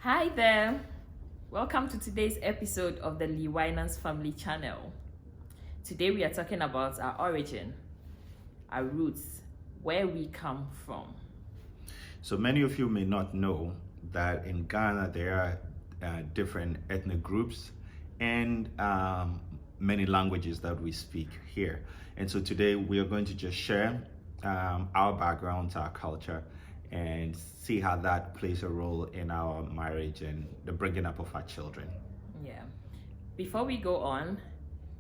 Hi there. Welcome to today's episode of the Lee-Winans family channel. Today we are talking about our origin, our roots, where we come from. So many of you may not know that in Ghana there are different ethnic groups and many languages that we speak here. And so today we are going to just share our backgrounds, our culture, and see how that plays a role in our marriage and the bringing up of our children. Yeah. Before we go on,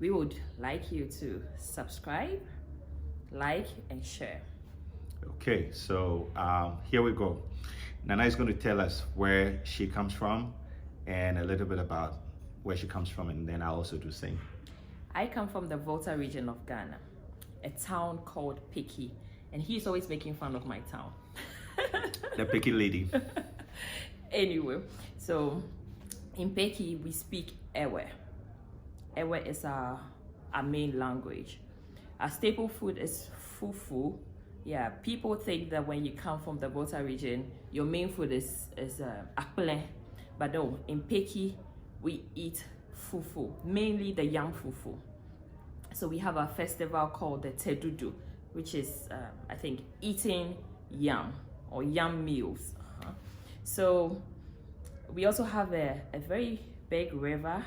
we would like you to subscribe, like, and share. Okay, so here we go. Nana is going to tell us where she comes from and a little bit about where she comes from, and then I'll also do same. I come from the Volta region of Ghana, a town called Piki, and he's always making fun of my town. The picky lady. Anyway, so in Peki we speak Ewe. Ewe is our main language. Our staple food is fufu. Yeah, people think that when you come from the Volta region, your main food is akple. But no, in Peki we eat fufu, mainly the yam fufu. So we have a festival called the Tedudu, which is I think eating yam or yam meals. So we also have a very big river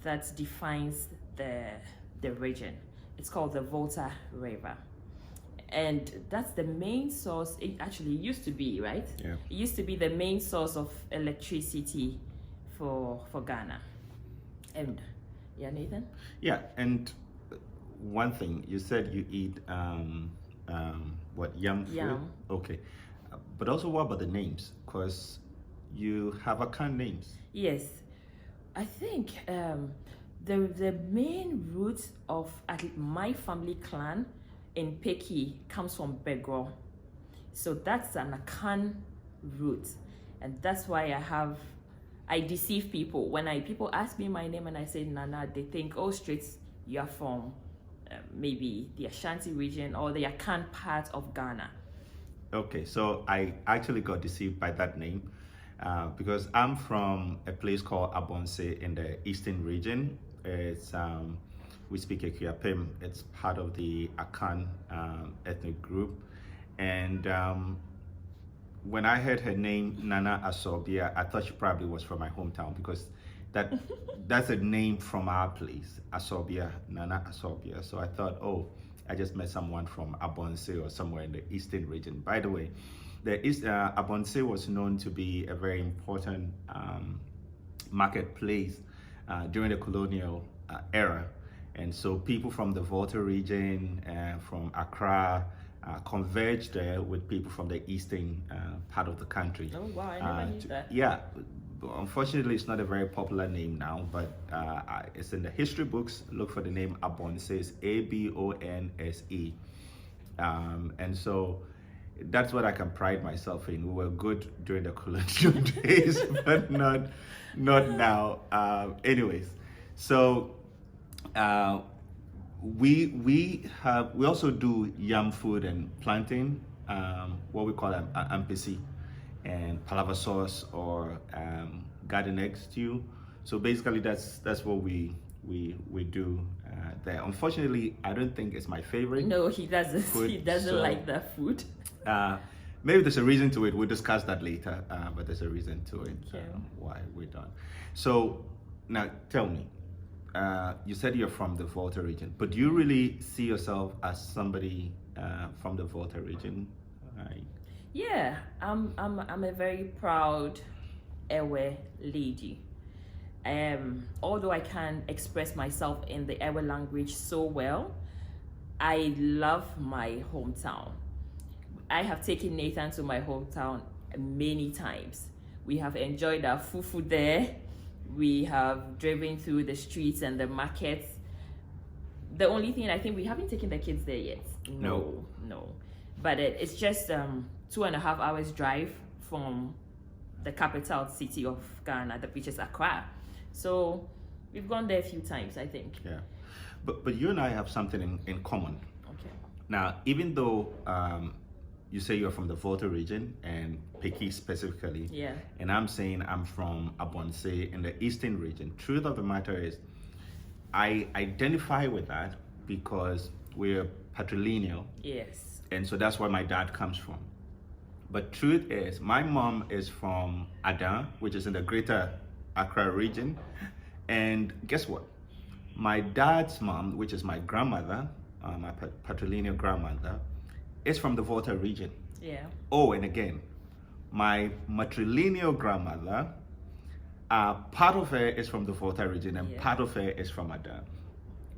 that defines the region. It's called the Volta River. And that's the main source. It actually used to be, right? Yeah. It used to be the main source of electricity for Ghana. And yeah, Nathan? Yeah, and one thing, you said you eat what, yam food? Yam. Okay. But also what about the names? Because you have Akan names. Yes, I think the main root of my family clan in Peki comes from Begro. So that's an Akan root. And that's why I deceive people. When people ask me my name and I say Nana, they think, oh, straight, you're from maybe the Ashanti region or the Akan part of Ghana. Okay, so I actually got deceived by that name because I'm from a place called Abonse in the eastern region. It's we speak Ekuapem. It's part of the Akan ethnic group, and when I heard her name Nana Asobia, I thought she probably was from my hometown because that's a name from our place, Asobia, Nana Asobia. So I thought, oh, I just met someone from Abonse or somewhere in the eastern region. By the way, Abonse was known to be a very important marketplace during the colonial era. And so people from the Volta region, from Accra, converged there with people from the eastern part of the country. Oh, wow, I never knew that. Yeah. Unfortunately, it's not a very popular name now, but it's in the history books. Look for the name Abonse. It's Abonse. And so that's what I can pride myself in. We were good during the colonial days, but not now. Anyways, so we also do yam food and plantain, what we call ampesi, and palava sauce or garden egg stew. So basically that's what we do there. Unfortunately, I don't think it's my favorite. No, he doesn't. Food, He doesn't so, like that food. Maybe there's a reason to it. We'll discuss that later. But there's a reason to it Okay. why we're done. So now tell me, you said you're from the Volta region, but do you really see yourself as somebody from the Volta region? Yeah, I'm a very proud Ewe lady. Although I can't express myself in the Ewe language so well, I love my hometown. I have taken Nathan to my hometown many times. We have enjoyed our fufu there. We have driven through the streets and the markets. The only thing, I think we haven't taken the kids there yet. No. But it's just 2.5 hours drive from the capital city of Ghana, which is Accra. So we've gone there a few times, I think. Yeah, but you and I have something in common. Okay. Now, even though you say you're from the Volta region and Peki specifically. Yeah. And I'm saying I'm from Abonse in the Eastern region. Truth of the matter is, I identify with that because we're patrilineal. Yes. And so that's where my dad comes from. But truth is, my mom is from Adan, which is in the greater Accra region. And guess what? My dad's mom, which is my grandmother, my patrilineal grandmother, is from the Volta region. Yeah. Oh, and again, my matrilineal grandmother, part of her is from the Volta region and part of her is from Adan.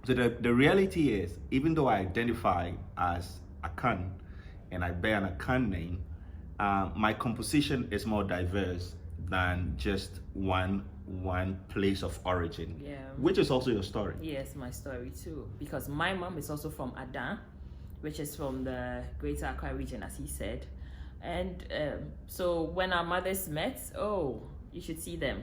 So the reality is, even though I identify as Akan and I bear an Akan name, my composition is more diverse than just one place of origin. Yeah. Which is also your story. Yes, my story too. Because my mom is also from Adan, which is from the Greater Accra region, as he said. And so when our mothers met, oh, you should see them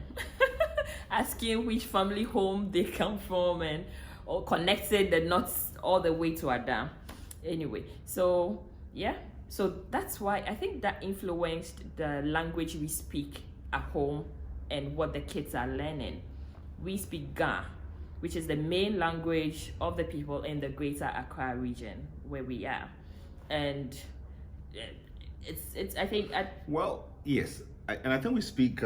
asking which family home they come from and or connected the knots all the way to Adan. Anyway, so yeah, so that's why I think that influenced the language we speak at home and what the kids are learning. We speak Ga, which is the main language of the people in the Greater Accra region where we are, and it's I think well, yes, and I think we speak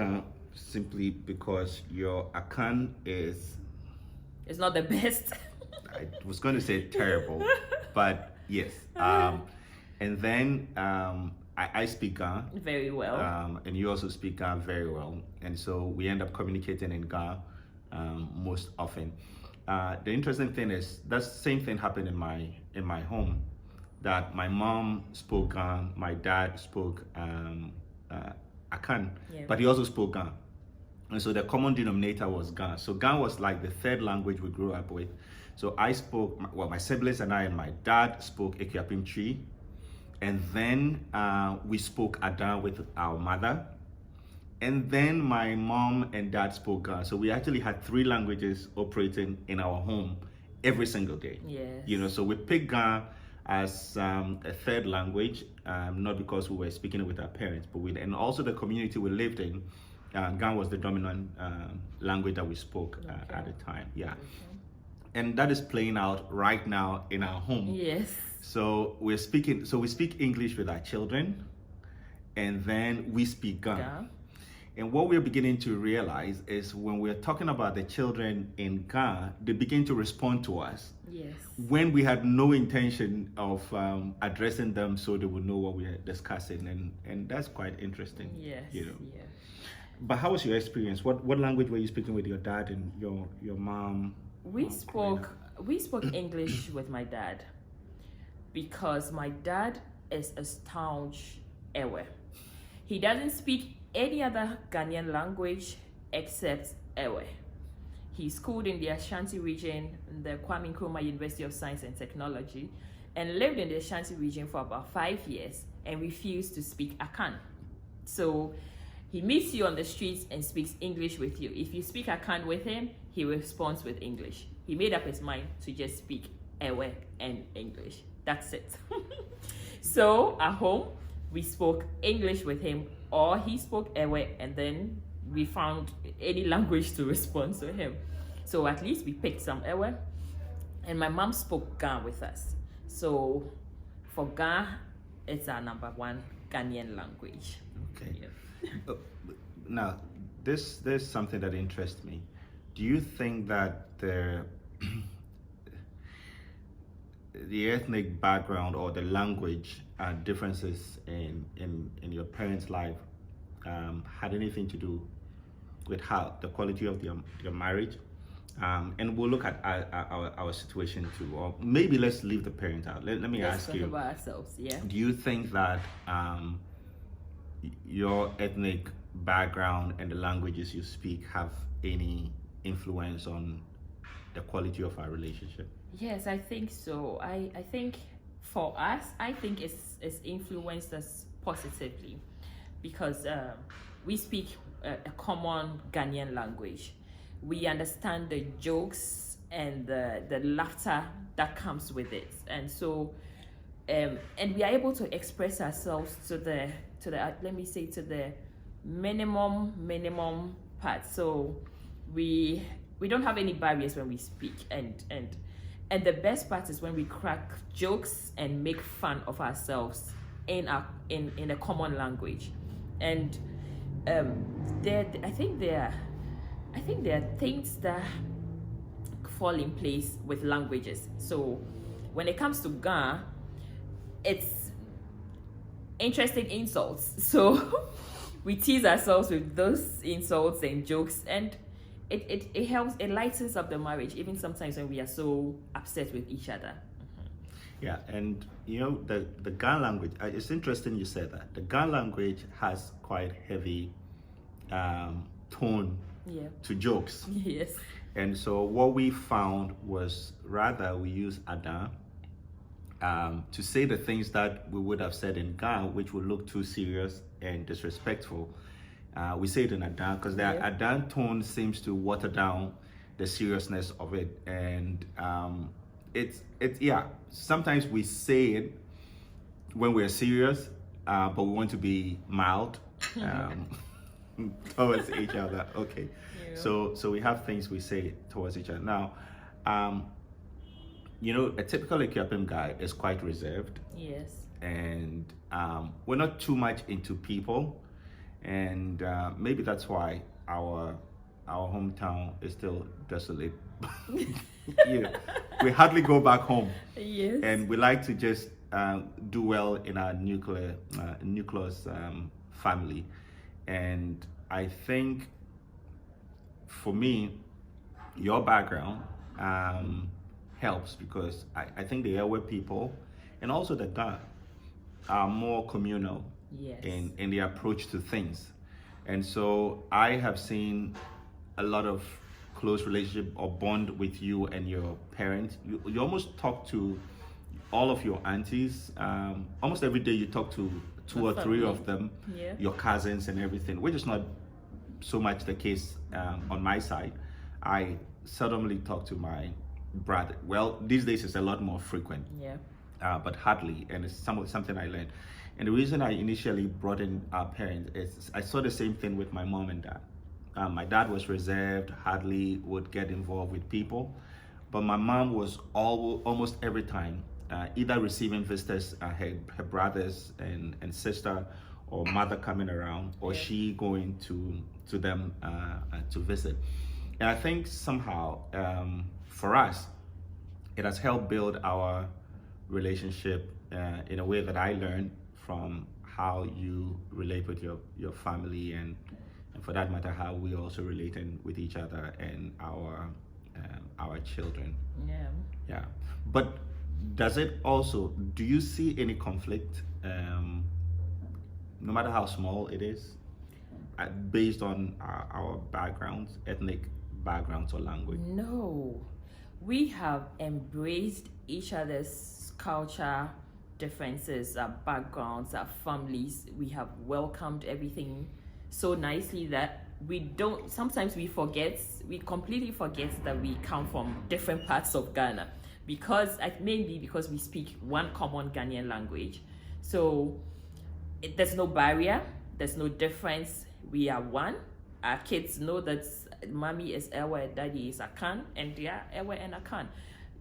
simply because your Akan is, it's not the best. I was going to say terrible, but yes. And then I speak Ga very well, and you also speak Ga very well, and so we end up communicating in Ga most often. The interesting thing is that same thing happened in my home. That my mom spoke Ga, my dad spoke Akan, but he also spoke Ga. And so the common denominator was Ga. So Ga was like the third language we grew up with. So I spoke, well, my siblings and I and my dad spoke Ekuapim Tree. And then we spoke Adan with our mother. And then my mom and dad spoke Ga. So we actually had 3 languages operating in our home every single day. Yes. You know, so we picked Ga as a third language, not because we were speaking it with our parents, but and also the community we lived in, Ga was the dominant language that we spoke at the time. Yeah. Okay. And that is playing out right now in our home. Yes. So we speak English with our children, and then we speak Ga. Yeah. And what we're beginning to realize is when we're talking about the children in Ga, they begin to respond to us. Yes. When we had no intention of addressing them so they would know what we're discussing, and that's quite interesting. Yes. You know. Yes. But how was your experience? What language were you speaking with your dad and your mom? We spoke English with my dad because my dad is a staunch Ewe. He doesn't speak any other Ghanaian language except Ewe. He schooled in the Ashanti region, in the Kwame Nkrumah University of Science and Technology, and lived in the Ashanti region for about 5 years and refused to speak Akan. So he meets you on the streets and speaks English with you. If you speak Akan with him, he responds with English. He made up his mind to just speak Ewe and English. That's it. So at home, we spoke English with him, or he spoke Ewe, and then we found any language to respond to him. So at least we picked some Ewe, and my mom spoke Ga with us. So for Ga, it's our number 1 Ghanaian language. Okay. Yeah. Now, there's something that interests me. Do you think that the ethnic background or the language differences in your parents' life had anything to do with how the quality of your marriage? And we'll look at our situation too. Or maybe let's leave the parents out. Let me ask you. Let's talk about ourselves. Yeah. Do you think that your ethnic background and the languages you speak have any influence on the quality of our relationship? Yes, I think so. I think for us, I think it's influenced us positively because we speak a common Ghanaian language. We understand the jokes and the laughter that comes with it. And so and we are able to express ourselves to the let me say to the minimum part. So we don't have any barriers when we speak, and the best part is when we crack jokes and make fun of ourselves in a common language. And I think there are things that fall in place with languages. So when it comes to Ga, it's interesting insults. So we tease ourselves with those insults and jokes, and it helps, it lightens up the marriage, even sometimes when we are so upset with each other. Yeah, and the Ga language, it's interesting you said that. The Ga language has quite heavy tone to jokes. Yes. And so what we found was rather we use Adan to say the things that we would have said in Ga, which would look too serious and disrespectful. We say it in Adan because the Adan tone seems to water down the seriousness of it. And it's sometimes we say it when we're serious, but we want to be mild towards each other. Okay. Yeah. So we have things we say towards each other. Now, a typical Ethiopian guy is quite reserved. Yes. And we're not too much into people. And maybe that's why our hometown is still desolate. We hardly go back home. Yes. And we like to just do well in our nucleus family. And I think for me, your background helps because I think the Ewe people and also the Ga are more communal. Yes. in the approach to things. And so I have seen a lot of close relationship or bond with you and your parents. You almost talk to all of your aunties. Almost every day you talk to two or three of them, your cousins and everything, which is not so much the case on my side. I seldomly talk to my brother. Well, these days it's a lot more frequent, but hardly, and it's something I learned. And the reason I initially brought in our parents is I saw the same thing with my mom and dad. My dad was reserved, hardly would get involved with people. But my mom was almost every time either receiving visitors, her brothers and sister or mother coming around, or she going to them to visit. And I think somehow for us, it has helped build our relationship in a way that I learned from how you relate with your family and for that matter how we also relate with each other and our children. Yeah. But do you see any conflict, no matter how small it is, based on our backgrounds, ethnic backgrounds or language? No, we have embraced each other's culture differences, our backgrounds, our families. We have welcomed everything so nicely that sometimes we completely forget that we come from different parts of Ghana, mainly because we speak one common Ghanaian language. So there's no barrier, there's no difference. We are one. Our kids know that mommy is Ewe, daddy is Akan, and they are Ewe and Akan.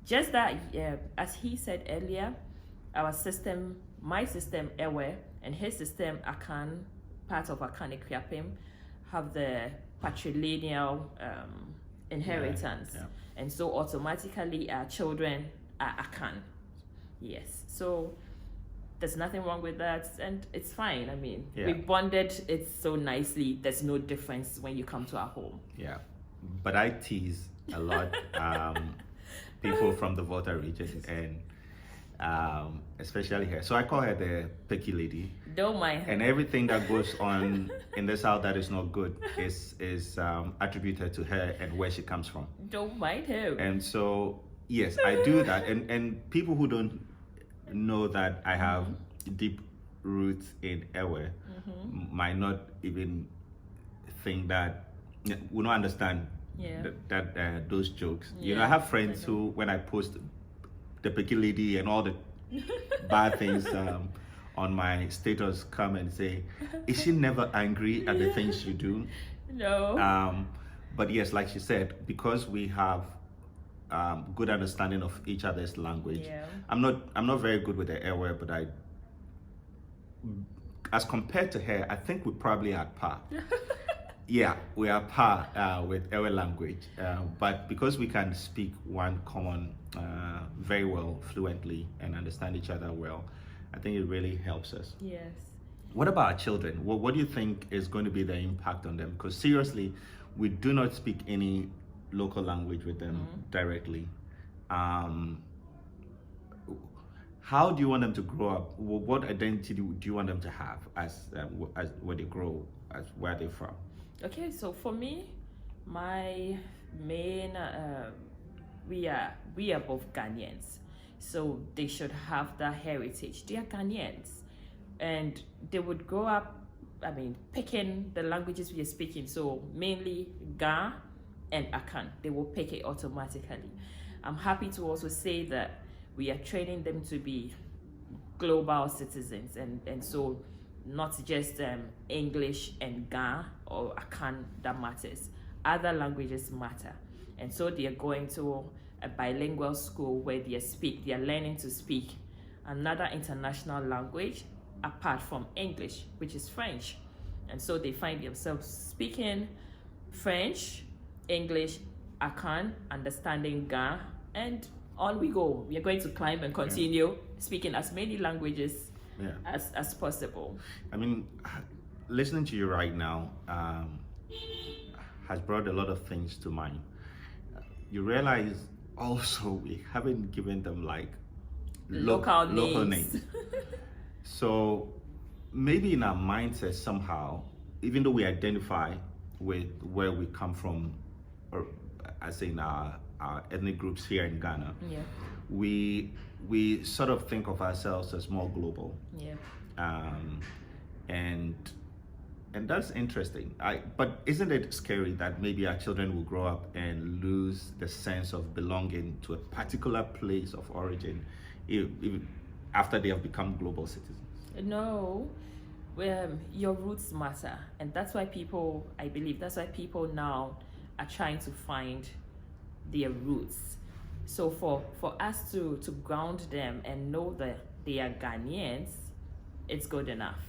Just that, as he said earlier, our system, my system, Ewe, and his system, Akan, part of Akan Ekriapim, have the patrilineal inheritance. Yeah. And so automatically our children are Akan. Yes. So there's nothing wrong with that, and it's fine. I mean, we bonded it so nicely. There's no difference when you come to our home. Yeah. But I tease a lot people from the Volta region and especially her. So I call her the picky lady. Don't mind her. And everything that goes on in the South that is not good is attributed to her and where she comes from. Don't mind her. And so, yes, I do that. And people who don't know that I have deep roots in Ewe might not even think that, will not understand that those jokes. I have friends who, when I post the picky lady and all the bad things on my status come and say, is she never angry at the things you do? No. But yes, like she said, because we have good understanding of each other's language. Yeah. I'm not very good with the airware, but as compared to her, I think we're probably at par. Yeah, we are par with our language, but because we can speak one common very well, fluently, and understand each other well, I think it really helps us. Yes. What about our children? What do you think is going to be the impact on them? Because seriously, we do not speak any local language with them directly. How do you want them to grow up? What identity do you want them to have as when they grow, as where they're from? Okay, so for me, my main we are both Ghanaians, so they should have that heritage. They are Ghanaians, and they would grow up, I mean, picking the languages we are speaking. So mainly Ga and Akan, they will pick it automatically. I'm happy to also say that we are training them to be global citizens, and so not just English and Ga or Akan that matters. Other languages matter. And so they are going to a bilingual school where they are learning to speak another international language apart from English, which is French. And so they find themselves speaking French, English, Akan, understanding Ga, and on we go. We are going to climb and continue speaking as many languages as possible. I mean, listening to you right now has brought a lot of things to mind. You realize also we haven't given them like local names. So maybe in our mindset somehow, even though we identify with where we come from, or as in our ethnic groups here in Ghana, we sort of think of ourselves as more global. And that's interesting. But isn't it scary that maybe our children will grow up and lose the sense of belonging to a particular place of origin even after they have become global citizens? No, your roots matter, and that's why people now are trying to find their roots. So for us to ground them and know that they are Ghanaians, it's good enough.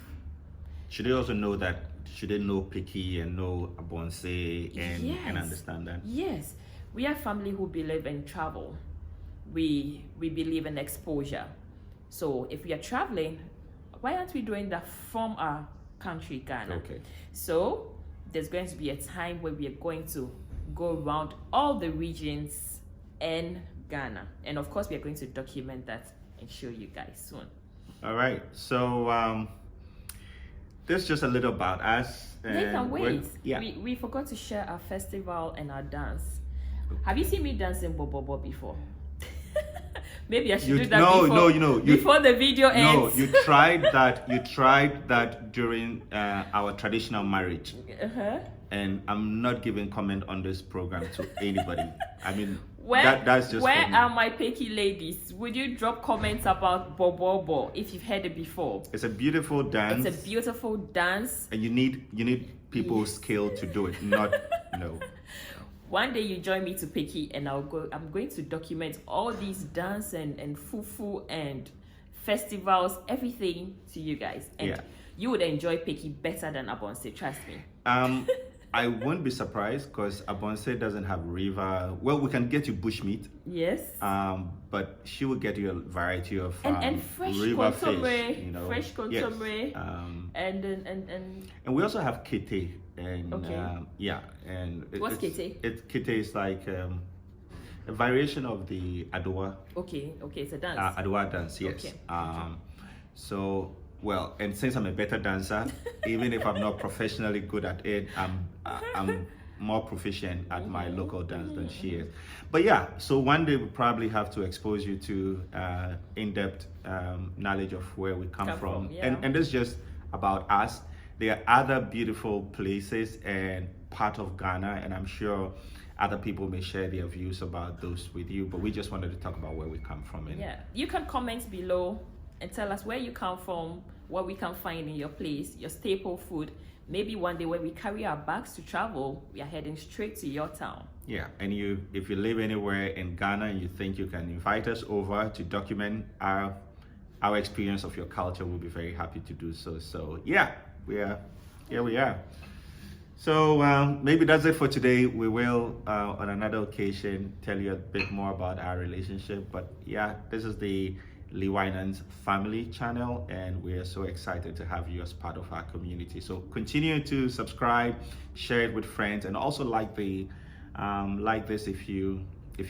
Should they also know that? Should they know Piki and know Abonse and understand that? Yes, we are a family who believe in travel. We believe in exposure. So if we are traveling, why aren't we doing that from our country, Ghana? Okay. So there's going to be a time where we are going to go around all the regions in Ghana, and of course we are going to document that and show you guys soon. All right, so this is just a little about us. Nathan, wait. We forgot to share our festival and our dance. Have you seen me dancing Bobo before? Maybe I should do that before the video ends. No, you tried that during our traditional marriage. And I'm not giving comment on this program to anybody. I mean, that's just where are my Peki ladies? Would you drop comments about Bobo if you've heard it before? It's a beautiful dance. It's a beautiful dance. And you need people's skill to do it, not no. One day you join me to Peki and I'm going to document all these dance and fufu and festivals, everything to you guys. And you would enjoy Peki better than Abonse, trust me. I won't be surprised because Abonse doesn't have river. Well, we can get you bushmeat. Yes. But she will get you a variety of and fresh river consomme, fish. Fresh consomme. Yes. And we also have kete. And what's kete? Kete is like a variation of the Adowa. Okay, it's a dance. Adowa dance, yes. Okay. So. Well, and since I'm a better dancer, even if I'm not professionally good at it, I'm more proficient at my local dance than she is. But yeah, so one day we'll probably have to expose you to in-depth knowledge of where we come from. And this is just about us. There are other beautiful places and part of Ghana, and I'm sure other people may share their views about those with you, but we just wanted to talk about where we come from. And yeah, you can comment below and tell us where you come from, what we can find in your place, your staple food. Maybe one day when we carry our bags to travel, we are heading straight to your town. Yeah, and if you live anywhere in Ghana and you think you can invite us over to document our experience of your culture, we'll be very happy to do so. So yeah, here we are. So maybe that's it for today. We will, on another occasion, tell you a bit more about our relationship. But yeah, this is the Lee-Winans family channel, and we are so excited to have you as part of our community. So continue to subscribe, share it with friends, and also like this if you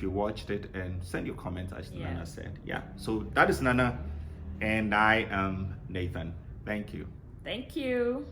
watched it, and send your comments, as Nana said. Yeah. So that is Nana, and I am Nathan. Thank you. Thank you.